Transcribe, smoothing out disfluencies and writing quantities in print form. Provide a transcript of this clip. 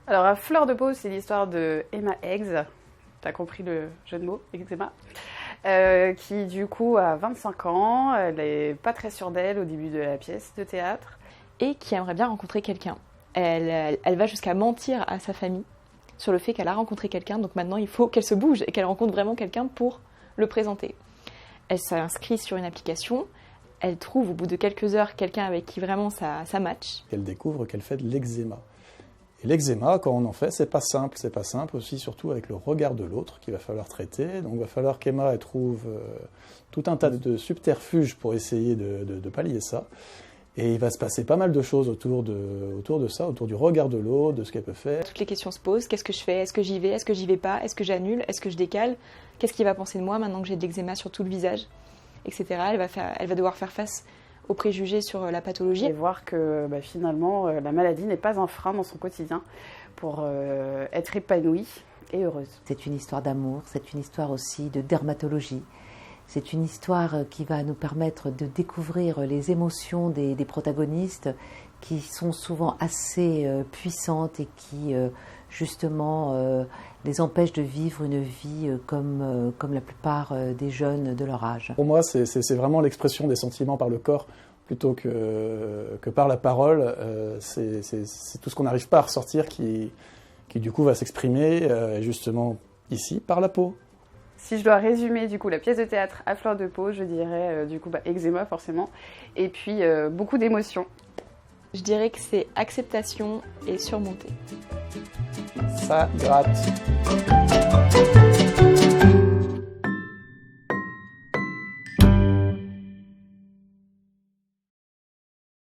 Alors, à fleur de peau, c'est l'histoire de Emma Eggs. T'as compris le jeu de mots, eczéma. Qui du coup a 25 ans, elle n'est pas très sûre d'elle au début de la pièce de théâtre. Et qui aimerait bien rencontrer quelqu'un. Elle va jusqu'à mentir à sa famille sur le fait qu'elle a rencontré quelqu'un, donc maintenant il faut qu'elle se bouge et qu'elle rencontre vraiment quelqu'un pour le présenter. Elle s'inscrit sur une application, elle trouve au bout de quelques heures quelqu'un avec qui vraiment ça match. Elle découvre qu'elle fait de l'eczéma. Et l'eczéma, quand on en fait, c'est pas simple aussi, surtout avec le regard de l'autre qu'il va falloir traiter. Donc il va falloir qu'Emma elle trouve tout un tas de subterfuges pour essayer de pallier ça. Et il va se passer pas mal de choses autour de ça, autour du regard de l'autre, de ce qu'elle peut faire. Toutes les questions se posent, qu'est-ce que je fais? Est-ce que j'y vais? Est-ce que j'y vais pas? Est-ce que j'annule? Est-ce que je décale? Qu'est-ce qu'il va penser de moi maintenant que j'ai de l'eczéma sur tout le visage? Etc. Elle va devoir faire face aux préjugés sur la pathologie. Et voir que finalement, la maladie n'est pas un frein dans son quotidien pour être épanouie et heureuse. C'est une histoire d'amour, c'est une histoire aussi de dermatologie. C'est une histoire qui va nous permettre de découvrir les émotions des protagonistes qui sont souvent assez puissantes et qui, justement, les empêchent de vivre une vie comme la plupart des jeunes de leur âge. Pour moi, c'est vraiment l'expression des sentiments par le corps plutôt que par la parole. C'est tout ce qu'on n'arrive pas à ressortir qui du coup va s'exprimer justement ici par la peau. Si je dois résumer du coup la pièce de théâtre à fleur de peau, je dirais du coup eczéma forcément, et puis beaucoup d'émotions. Je dirais que c'est acceptation et surmonter. Ça gratte.